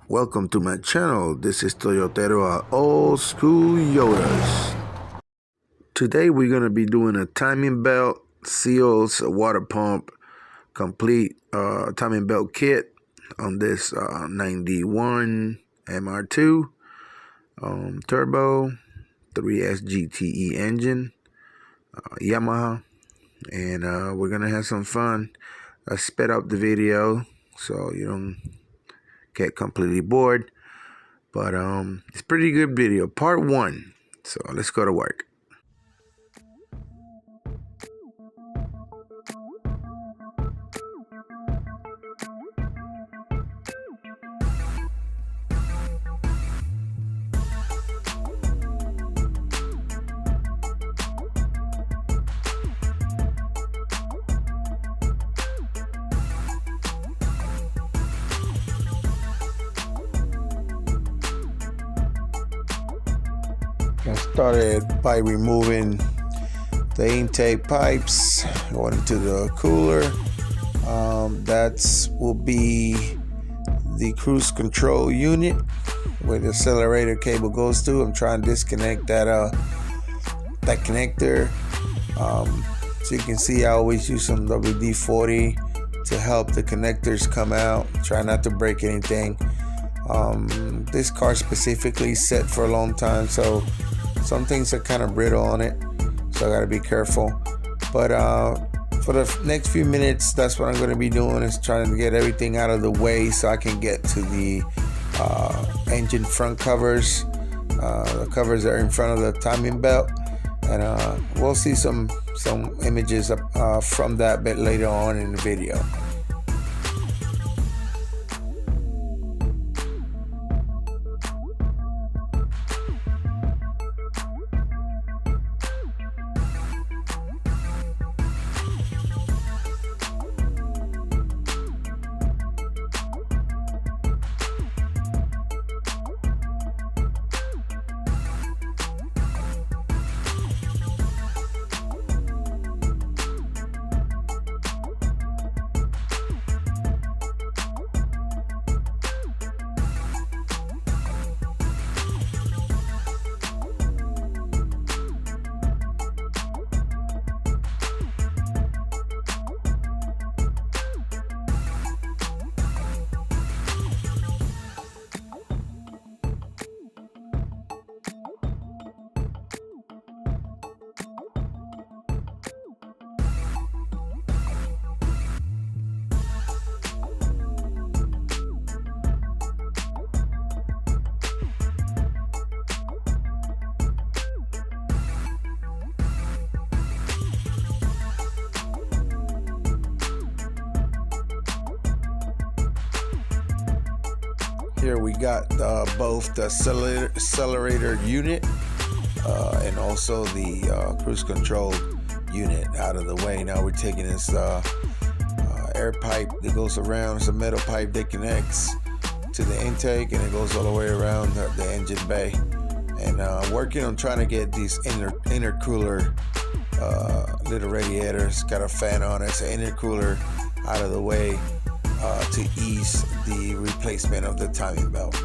Welcome to my channel. This is Toyotero at Old School Yodas. Today we're going to be doing a timing belt, seals, a water pump, complete timing belt kit on this 91 MR2 turbo 3S-GTE engine, Yamaha, and we're going to have some fun. I sped up the video so you don't get completely bored, but it's a pretty good video, part 1. So let's go to work. I started by removing the intake pipes going into the cooler. That will be the cruise control unit where the accelerator cable goes to. I'm trying to disconnect that connector. So you can see I always use some WD-40 to help the connectors come out. Try not to break anything. This car specifically set for a long time, so some things are kind of brittle on it, so I gotta be careful. But for the next few minutes, that's what I'm gonna be doing, is trying to get everything out of the way so I can get to the engine front covers. The covers that are in front of the timing belt, and we'll see some images from that bit later on in the video. Here we got both the accelerator unit and also the cruise control unit out of the way. Now we're taking this air pipe that goes around. It's a metal pipe that connects to the intake, and it goes all the way around the engine bay. And working on trying to get these intercooler little radiators, got a fan on it, so intercooler out of the way to ease the replacement of the timing belt.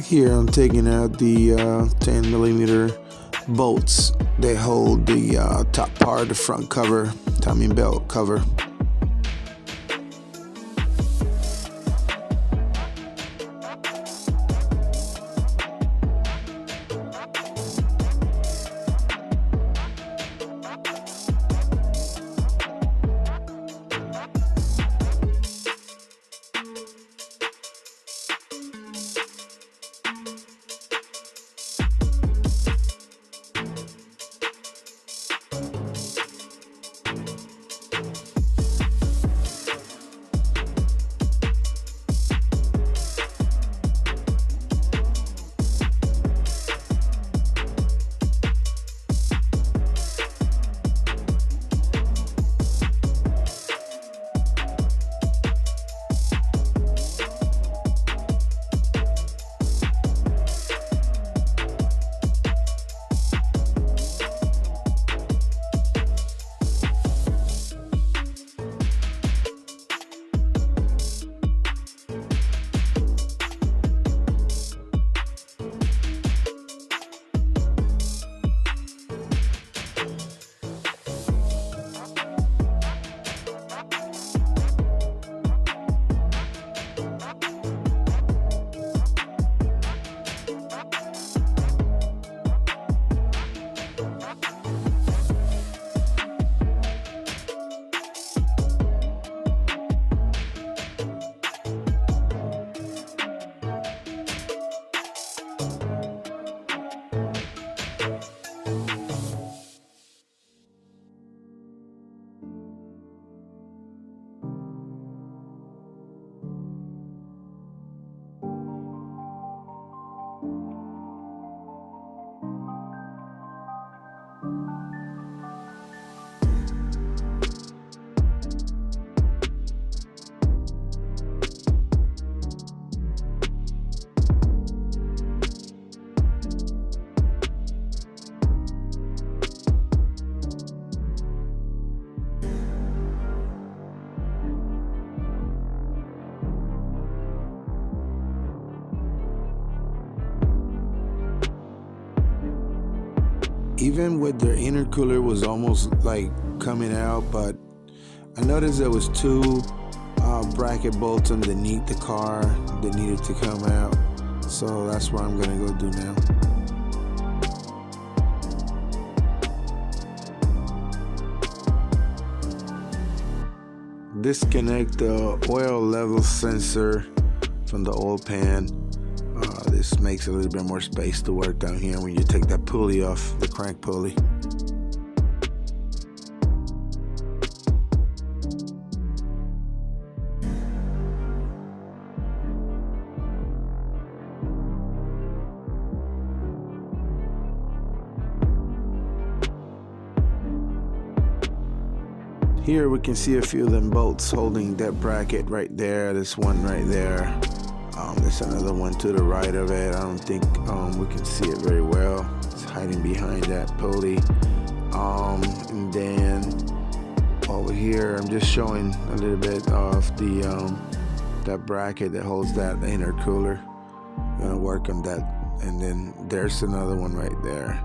Here I'm taking out the 10 millimeter bolts. They hold the top part of the front cover, timing belt cover. Even with their intercooler was almost like coming out, but I noticed there was two bracket bolts underneath the car that needed to come out, so that's what I'm gonna go do now. Disconnect the oil level sensor from the oil pan. This makes a little bit more space to work down here when you take that pulley off, the crank pulley. Here we can see a few of them bolts holding that bracket right there. There's one right there. There's another one to the right of it. I don't think we can see it very well. It's hiding behind that pulley. And then over here, I'm just showing a little bit of the that bracket that holds that intercooler. I'm gonna work on that. And then there's another one right there.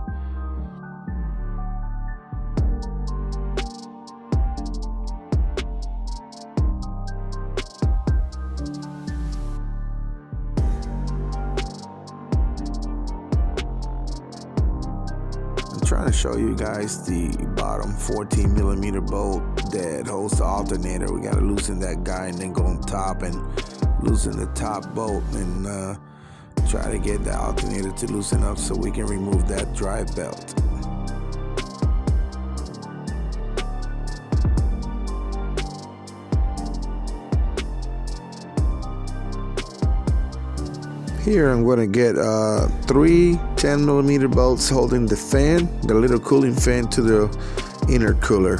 Trying to show you guys the bottom 14mm bolt that holds the alternator. We got to loosen that guy and then go on top and loosen the top bolt and try to get the alternator to loosen up so we can remove that drive belt. Here I'm going to get 3 10mm bolts holding the fan, the little cooling fan, to the intercooler.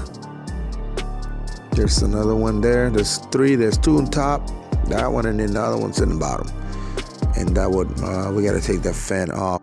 There's another one there. There's 3. There's 2 on top, that one, and then the other one's in the bottom. And that would we got to take that fan off.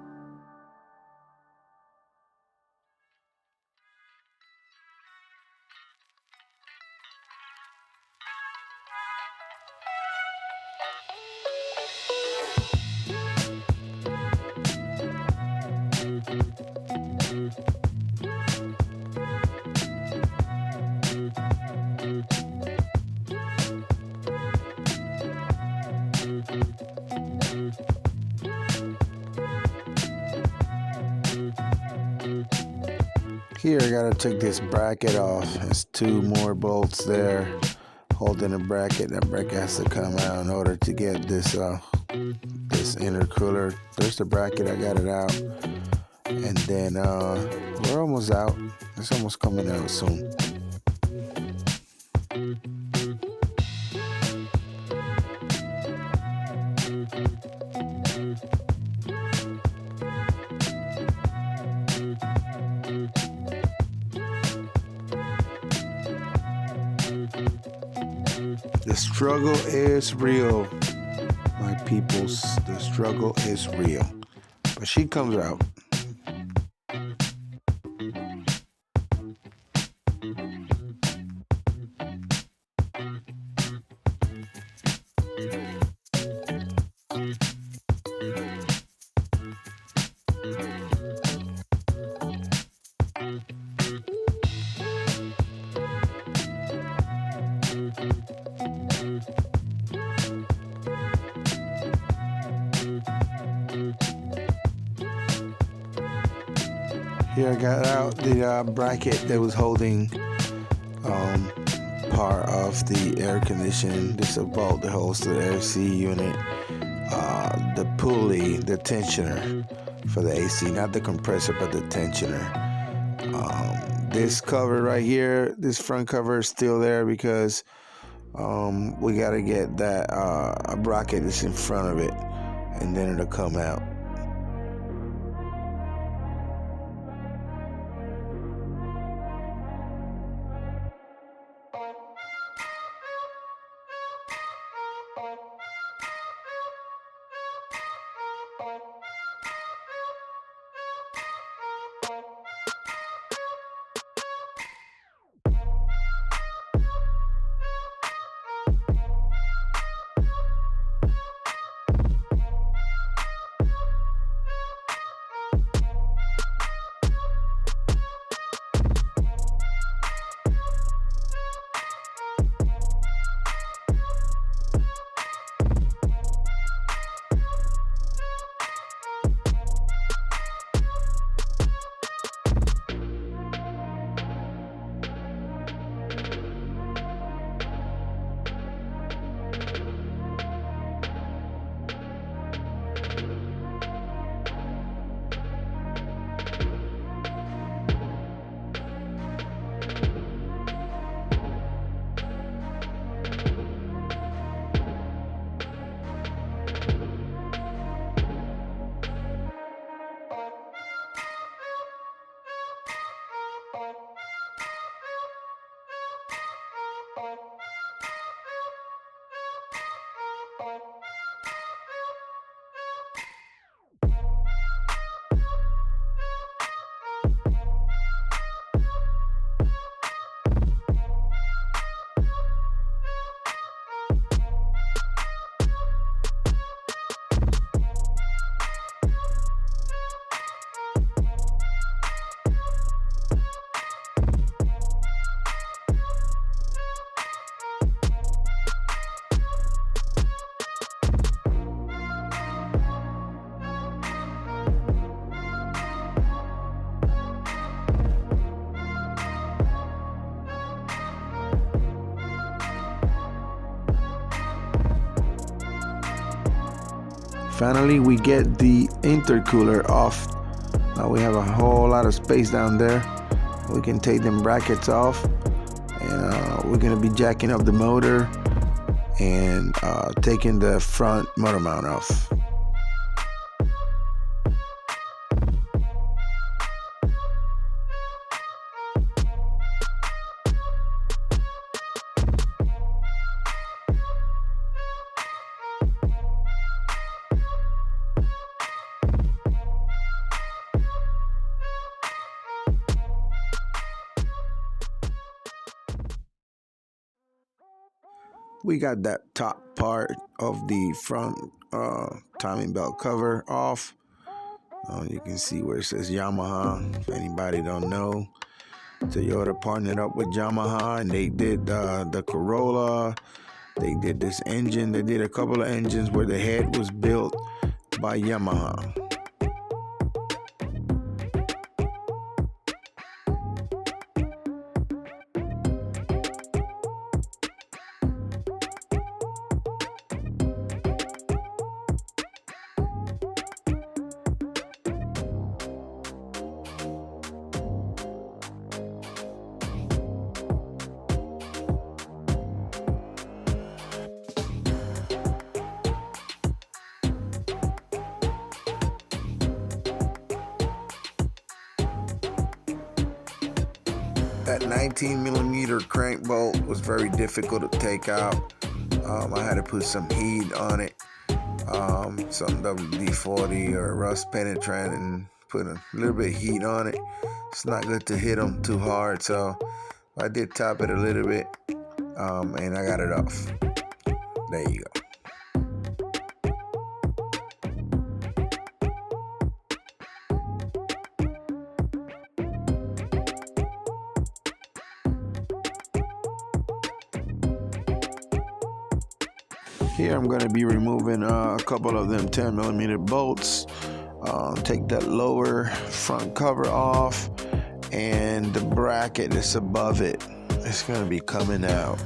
Here I gotta take this bracket off. There's 2 more bolts there holding the bracket. That bracket has to come out in order to get this this intercooler. There's the bracket, I got it out. And then we're almost out. It's almost coming out soon. The struggle is real, my peoples. The struggle is real. But she comes out. Here I got out the bracket that was holding part of the air conditioning. This is a bolt that holds the AC unit, the pulley, the tensioner for the AC, not the compressor but the tensioner. This cover right here, this front cover is still there because we got to get that bracket that's in front of it, and then it'll come out. Finally, we get the intercooler off. Now we have a whole lot of space down there. We can take them brackets off, and we're gonna be jacking up the motor and taking the front motor mount off. We got that top part of the front timing belt cover off. You can see where it says Yamaha. If anybody don't know, Toyota partnered up with Yamaha, and they did the Corolla. They did this engine. They did a couple of engines where the head was built by Yamaha. That 19mm crank bolt was very difficult to take out. I had to put some heat on it, some WD-40 or rust penetrant, and put a little bit of heat on it. It's not good to hit them too hard, so I did top it a little bit, and I got it off. There you go. Here I'm going to be removing a couple of them 10mm bolts. Take that lower front cover off, and the bracket that's above it is going to be coming out.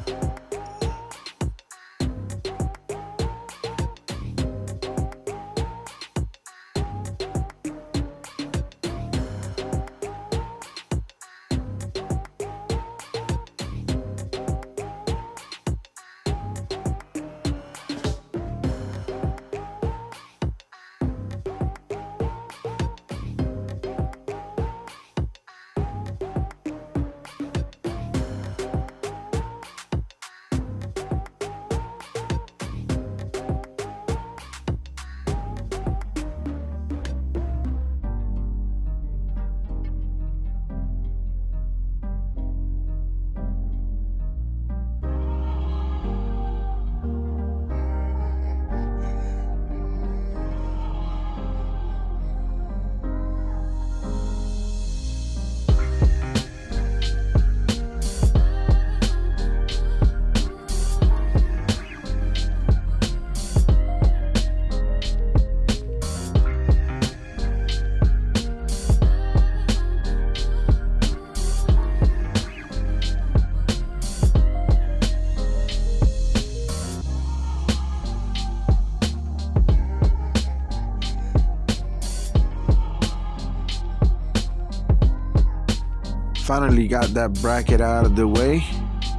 Finally got that bracket out of the way,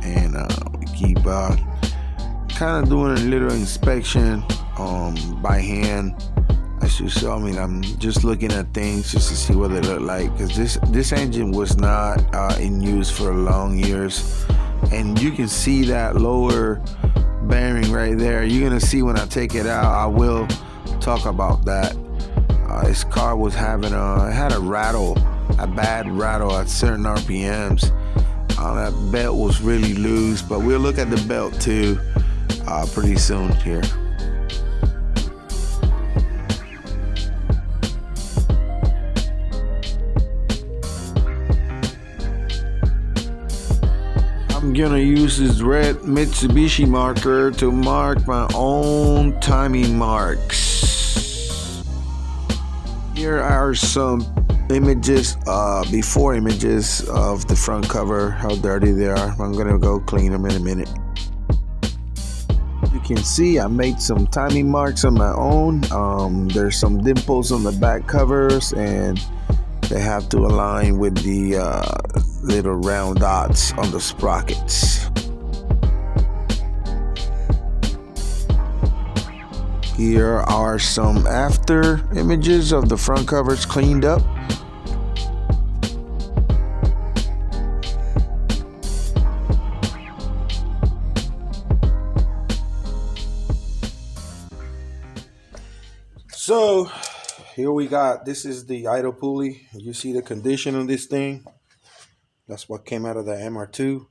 and we keep kind of doing a little inspection by hand. As you saw me, I'm just looking at things just to see what they look like, because this engine was not in use for long years, and you can see that lower bearing right there. You're gonna see when I take it out. I will talk about that. This car was having it had a rattle, a bad rattle at certain RPMs. That belt was really loose, but we'll look at the belt too pretty soon here. I'm gonna use this red Mitsubishi marker to mark my own timing marks. Here are some images, before images of the front cover, how dirty they are. I'm gonna go clean them in a minute. You can see I made some timing marks on my own. There's some dimples on the back covers, and they have to align with the little round dots on the sprockets. Here are some after images of the front covers cleaned up. So here we got, this is the idle pulley. You see the condition of this thing. That's what came out of the MR2.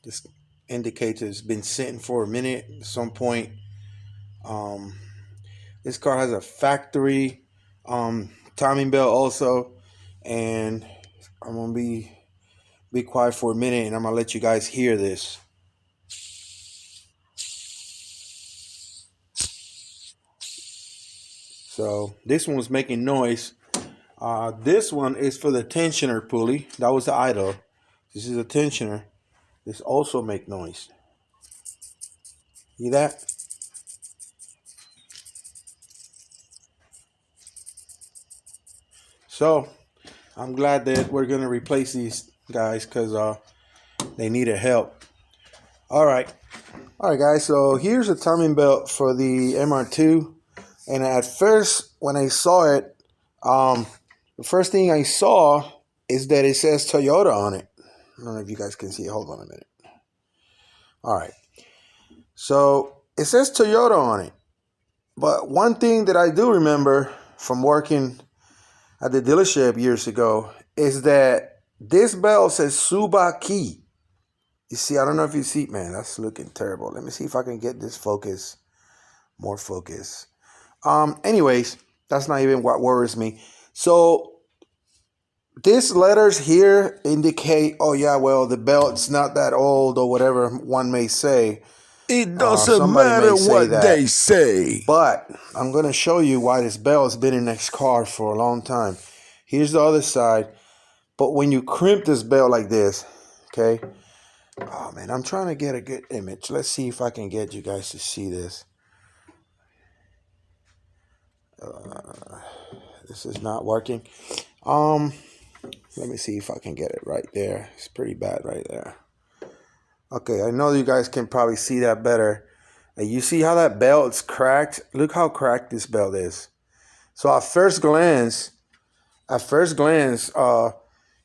This indicates it's been sitting for a minute at some point. This car has a factory timing belt also, and I'm gonna be quiet for a minute, and I'm gonna let you guys hear this. So this one was making noise. This one is for the tensioner pulley. That was the idle. This is a tensioner. This also make noise. See that? So I'm glad that we're gonna replace these guys, because they needed help. All right guys, so here's a timing belt for the MR2. And at first, when I saw it, the first thing I saw is that it says Toyota on it. I don't know if you guys can see it. Hold on a minute. All right. So it says Toyota on it. But one thing that I do remember from working at the dealership years ago is that this belt says Subaki. You see, I don't know if you see, man, that's looking terrible. Let me see if I can get this focus, more focus. Anyways, that's not even what worries me. So these letters here indicate, oh yeah, well, the belt's not that old or whatever one may say. It doesn't matter what they say. But I'm going to show you why this belt has been in this car for a long time. Here's the other side. But when you crimp this belt like this, okay. Oh, man, I'm trying to get a good image. Let's see if I can get you guys to see this. This is not working. Let me see if I can get it right there. It's pretty bad right there. Okay, I know you guys can probably see that better. And you see how that belt's cracked? Look how cracked this belt is. So at first glance,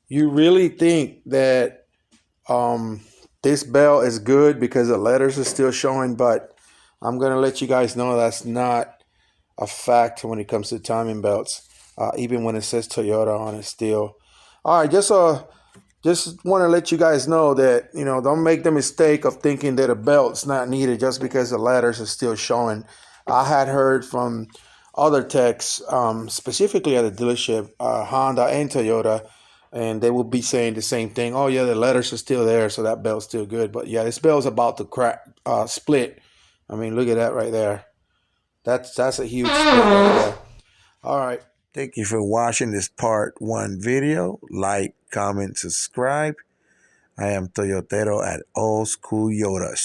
you really think that this belt is good because the letters are still showing, but I'm gonna let you guys know that's not a fact when it comes to timing belts. Even when it says Toyota on it still. All right, just want to let you guys know that, you know, don't make the mistake of thinking that a belt's not needed just because the letters are still showing. I had heard from other techs, specifically at the dealership, Honda and Toyota, and they will be saying the same thing. Oh yeah, the letters are still there, so that belt's still good. But yeah, this belt's about to crack, split. I mean, look at that right there. That's a huge split right there. All right. Thank you for watching this part 1 video. Like, comment, subscribe. I am Toyotero at Old School Yodas.